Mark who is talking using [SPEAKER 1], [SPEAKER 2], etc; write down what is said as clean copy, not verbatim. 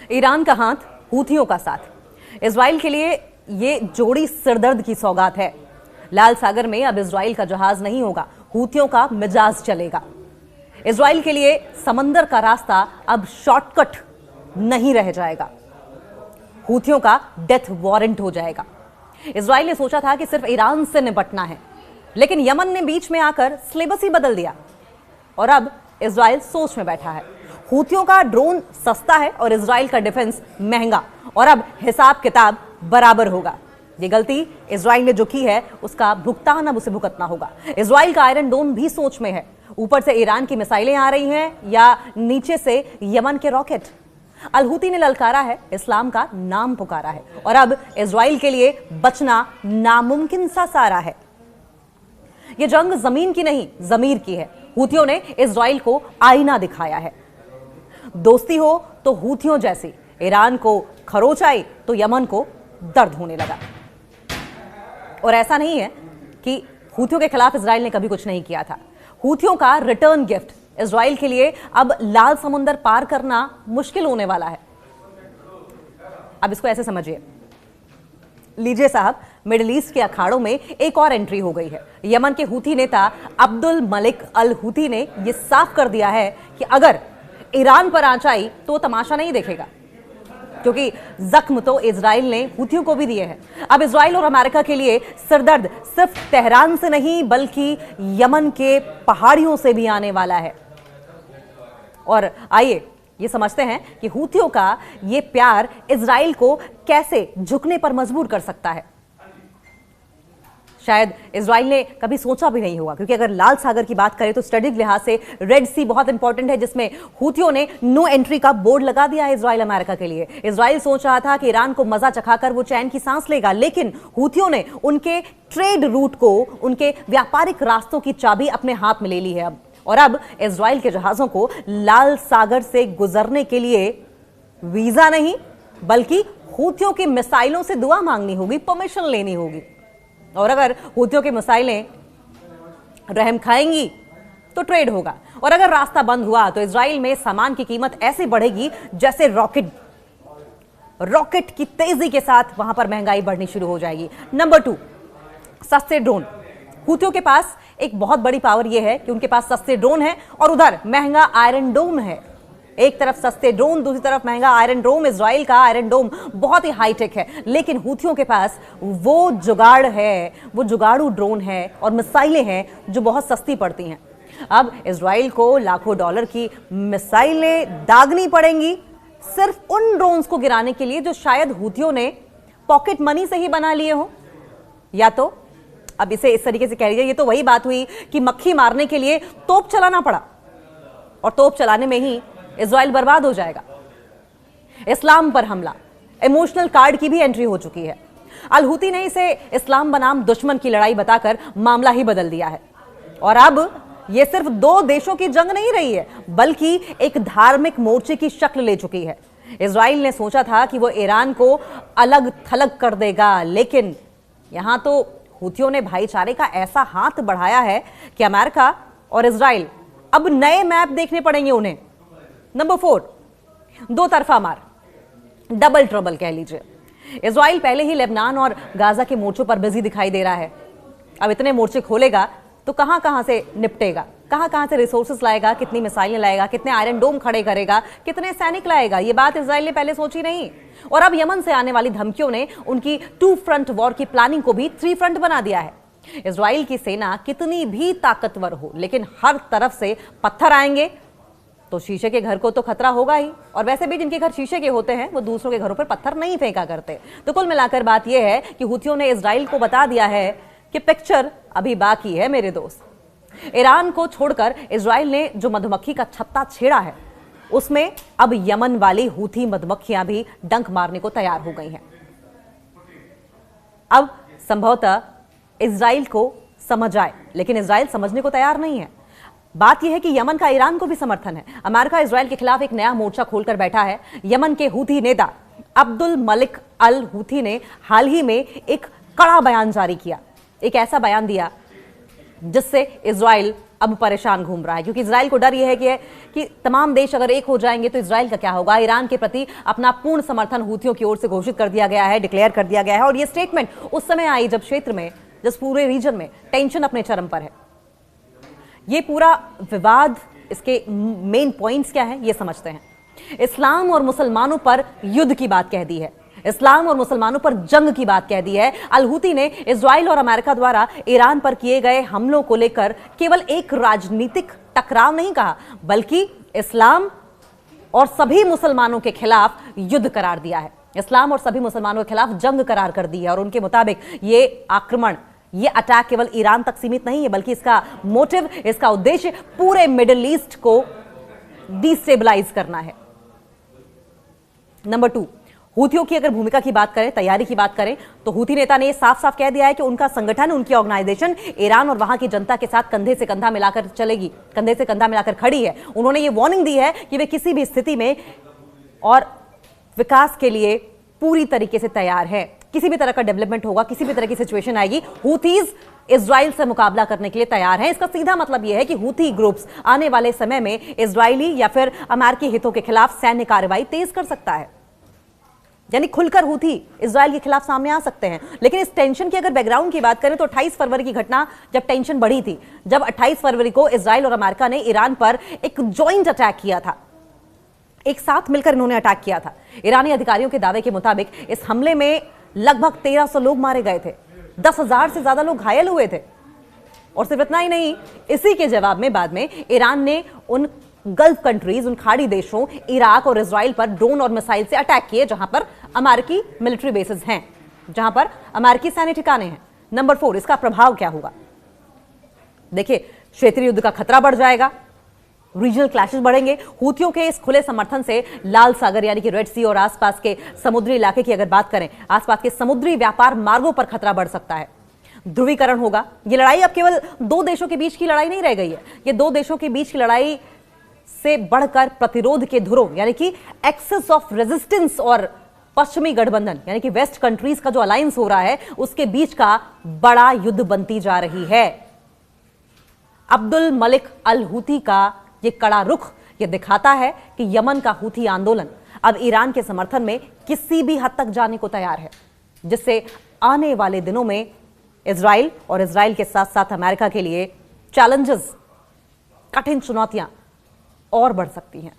[SPEAKER 1] Iran का हाथ, हूथियों का साथ। इजराइल के लिए ये जोड़ी सिरदर्द की सौगात है। लाल सागर में अब इजराइल का जहाज नहीं होगा, हूथियों का मिजाज चलेगा। इजराइल के लिए समंदर का रास्ता अब शॉर्टकट नहीं रह जाएगा, हूथियों का डेथ वारंट हो जाएगा। इजराइल ने सोचा था कि सिर्फ ईरान से निपटना है, लेकिन यमन ने बीच में आकर सिलेबस ही बदल दिया और अब इजराइल सोच में बैठा है। हूथियों का ड्रोन सस्ता है और इजराइल का डिफेंस महंगा, और अब हिसाब किताब बराबर होगा। ये गलती इजराइल ने जो की है उसका भुगतान अब उसे भुगतना होगा। इजराइल का आयरन डोम भी सोच में है। ऊपर से ईरान की मिसाइलें आ रही हैं या नीचे से यमन के रॉकेट। अल हूती ने ललकारा है, इस्लाम का नाम पुकारा है, और अब इजराइल के लिए बचना नामुमकिन सा सारा है। यह जंग जमीन की नहीं, जमीर की है। हूथियों ने इजराइल को आईना दिखाया है। दोस्ती हो तो हूथियों जैसी, ईरान को खरोच आई तो यमन को दर्द होने लगा। और ऐसा नहीं है कि हूथियों के खिलाफ इजराइल ने कभी कुछ नहीं किया था। हूथियों का रिटर्न गिफ्ट इजराइल के लिए अब लाल समुंदर पार करना मुश्किल होने वाला है। अब इसको ऐसे समझिए, लीजिए साहब, मिडिल ईस्ट के अखाड़ों में एक और एंट्री हो गई है। यमन के हूथी नेता अब्दुल मलिक अल हूथी ने यह साफ कर दिया है कि अगर ईरान पर आंच आई तो तमाशा नहीं देखेगा, क्योंकि जख्म तो इजराइल ने हूथियों को भी दिए हैं। अब इजराइल और अमेरिका के लिए सिरदर्द सिर्फ तेहरान से नहीं बल्कि यमन के पहाड़ियों से भी आने वाला है। और आइए ये समझते हैं कि हूथियों का ये प्यार इजराइल को कैसे झुकने पर मजबूर कर सकता है। शायद इजराइल ने कभी सोचा भी नहीं होगा, क्योंकि अगर लाल सागर की बात करें तो स्ट्रेटेजिक लिहाज से रेड सी बहुत इंपॉर्टेंट है, जिसमें हूथियों ने नो एंट्री का बोर्ड लगा दिया है इजराइल अमेरिका के लिए। इजराइल सोच रहा था कि ईरान को मजा चखाकर वो चैन की सांस लेगा, लेकिन हूथियों ने उनके ट्रेड रूट को, उनके व्यापारिक रास्तों की चाबी अपने हाथ में ले ली है। अब इजराइल के जहाजों को लाल सागर से गुजरने के लिए वीजा नहीं बल्कि हूथियों की मिसाइलों से दुआ मांगनी होगी, परमिशन लेनी होगी। और अगर हूथियों की मिसाइलें रहम खाएंगी तो ट्रेड होगा, और अगर रास्ता बंद हुआ तो इजराइल में सामान की कीमत ऐसे बढ़ेगी जैसे रॉकेट की तेजी के साथ वहां पर महंगाई बढ़नी शुरू हो जाएगी। नंबर 2, सस्ते ड्रोन। हूथियों के पास एक बहुत बड़ी पावर यह है कि उनके पास सस्ते ड्रोन है और उधर महंगा आयरन डोम है। एक तरफ सस्ते ड्रोन, दूसरी तरफ महंगा आयरन डोम। इजराइल का आयरन डोम बहुत ही हाईटेक है, लेकिन हूथियों के पास वो जुगाड़ है, वो जुगाड़ू ड्रोन है और मिसाइलें हैं जो बहुत सस्ती पड़ती हैं। अब इजराइल को लाखों डॉलर की मिसाइलें दागनी पड़ेंगी सिर्फ उन ड्रोन्स को गिराने के लिए जो शायद हूथियों ने पॉकेट मनी से ही बना लिए हो, या तो अब इसे इस तरीके से कह लीजिए, ये तो वही बात हुई कि मक्खी मारने के लिए तोप चलाना पड़ा और तोप चलाने में ही इजराइल बर्बाद हो जाएगा। इस्लाम पर हमला, इमोशनल कार्ड की भी एंट्री हो चुकी है। अल हूती ने इसे इस्लाम बनाम दुश्मन की लड़ाई बताकर मामला ही बदल दिया है। और अब यह सिर्फ 2 देशों की जंग नहीं रही है, बल्कि एक धार्मिक मोर्चे की शक्ल ले चुकी है। इजराइल ने सोचा था कि वो ईरान को अलग थलग कर देगा, लेकिन यहां तो हूथियों ने भाईचारे का ऐसा हाथ बढ़ाया है कि अमेरिका और इजराइल अब नए मैप देखने पड़ेंगे उन्हें। नंबर 4, 2 तरफा मार, डबल ट्रबल कह लीजिए। इजराइल पहले ही लेबनान और गाजा के मोर्चों पर बिजी दिखाई दे रहा है। अब इतने मोर्चे खोलेगा तो कहां कहां से निपटेगा, कहां कहां से रिसोर्सेस लाएगा, कितनी मिसाइलें लाएगा, कितने आयरन डोम खड़े करेगा, कितने सैनिक लाएगा, ये बात इजराइल ने पहले सोची नहीं। और अब यमन से आने वाली धमकियों ने उनकी 2 फ्रंट वॉर की प्लानिंग को भी 3 फ्रंट बना दिया है। इजराइल की सेना कितनी भी ताकतवर हो, लेकिन हर तरफ से पत्थर आएंगे तो शीशे के घर को तो खतरा होगा ही। और वैसे भी जिनके घर शीशे के होते हैं वो दूसरों के घरों पर पत्थर नहीं फेंका करते। तो कुल मिलाकर बात यह है कि हूथियों ने इजराइल को बता दिया है कि पिक्चर अभी बाकी है मेरे दोस्त। ईरान को छोड़कर इजराइल ने जो मधुमक्खी का छत्ता छेड़ा है, उसमें अब यमन वाली हूथी मधुमक्खियां भी डंक मारने को तैयार हो गई हैं। अब संभवतः इजराइल को समझ आए, लेकिन इजराइल समझने को तैयार नहीं है। बात यह है कि यमन का ईरान को भी समर्थन है। अमेरिका इजराइल के खिलाफ एक नया मोर्चा खोलकर बैठा है। यमन के हूथी नेता अब्दुल मलिक अल हूथी ने हाल ही में एक कड़ा बयान जारी किया, एक ऐसा बयान दिया जिससे इजराइल अब परेशान घूम रहा है, क्योंकि इजराइल को डर यह है कि तमाम देश अगर एक हो जाएंगे तो इजराइल का क्या होगा। ईरान के प्रति अपना पूर्ण समर्थन हूथियों की ओर से घोषित कर दिया गया है, डिक्लेयर कर दिया गया है। और यह स्टेटमेंट उस समय आई जब क्षेत्र में, जिस पूरे रीजन में टेंशन अपने चरम पर है। यह पूरा विवाद, इसके मेन पॉइंट्स क्या है, यह समझते हैं। इस्लाम और मुसलमानों पर युद्ध की बात कह दी है, इस्लाम और मुसलमानों पर जंग की बात कह दी है। अल हूती ने इजराइल और अमेरिका द्वारा ईरान पर किए गए हमलों को लेकर केवल एक राजनीतिक टकराव नहीं कहा, बल्कि इस्लाम और सभी मुसलमानों के खिलाफ युद्ध करार दिया है। इस्लाम और सभी मुसलमानों के खिलाफ जंग करार कर दी है। और उनके मुताबिक ये आक्रमण, ये अटैक केवल ईरान तक सीमित नहीं है, बल्कि इसका मोटिव, इसका उद्देश्य पूरे मिडिल ईस्ट को डिस्टेबलाइज करना है। नंबर 2, हूथियों की अगर भूमिका की बात करें, तैयारी की बात करें, तो हूथी नेता ने यह साफ साफ कह दिया है कि उनका संगठन, उनकी ऑर्गेनाइजेशन ईरान और वहां की जनता के साथ कंधे से कंधा मिलाकर चलेगी, कंधे से कंधा मिलाकर खड़ी है। उन्होंने ये वार्निंग दी है कि वे किसी भी स्थिति में और विकास के लिए पूरी तरीके से तैयार है। किसी भी तरह का डेवलपमेंट होगा, किसी भी तरह की सिचुएशन आएगी, हूथीज इजराइल से मुकाबला करने के लिए तैयार हैं। इसका सीधा मतलब यह है कि हूथी ग्रुप्स आने वाले समय में इजरायली या फिर अमेरिकी हितों के खिलाफ सैन्य कार्रवाई तेज कर सकता है, यानी खुलकर हूथी इजराइल के खिलाफ सामने आ सकते हैं। लेकिन इस टेंशन की अगर बैकग्राउंड की बात करें तो 28 फरवरी की घटना, जब टेंशन बढ़ी थी, जब 28 फरवरी को इजराइल और अमेरिका ने ईरान पर एक जॉइंट अटैक किया था, एक साथ मिलकर इन्होंने अटैक किया था। ईरानी अधिकारियों के दावे के मुताबिक इस हमले में लगभग 1300 लोग मारे गए थे, 10,000 से ज्यादा लोग घायल हुए थे। और सिर्फ इतना ही नहीं, इसी के जवाब में बाद में ईरान ने उन गल्फ कंट्रीज, उन खाड़ी देशों इराक और इजराइल पर ड्रोन और मिसाइल से अटैक किए जहां पर अमेरिकी मिलिट्री बेसेस हैं, जहां पर अमेरिकी सैन्य ठिकाने हैं। नंबर 4, इसका प्रभाव क्या होगा? देखिए, क्षेत्रीय युद्ध का खतरा बढ़ जाएगा, रीजनल क्लैशेस बढ़ेंगे। हूथियों के इस खुले समर्थन से लाल सागर यानी कि रेड सी और आसपास के समुद्री इलाके की अगर बात करें, आसपास के समुद्री व्यापार मार्गों पर खतरा बढ़ सकता है। ध्रुवीकरण होगा। यह लड़ाई अब केवल दो देशों के बीच की लड़ाई नहीं रह गई है, यह दो देशों के बीच की लड़ाई से बढ़कर प्रतिरोध के धुरों यानी कि एक्सेस ऑफ रेजिस्टेंस और पश्चिमी गठबंधन यानी कि वेस्ट कंट्रीज का जो अलायंस हो रहा है, उसके बीच का बड़ा युद्ध बनती जा रही है। अब्दुल मलिक अल हूती का यह कड़ा रुख यह दिखाता है कि यमन का हूती आंदोलन अब ईरान के समर्थन में किसी भी हद तक जाने को तैयार है, जिससे आने वाले दिनों में इजराइल और इजराइल के साथ साथ अमेरिका के लिए चैलेंजेस, कठिन चुनौतियां और बढ़ सकती हैं।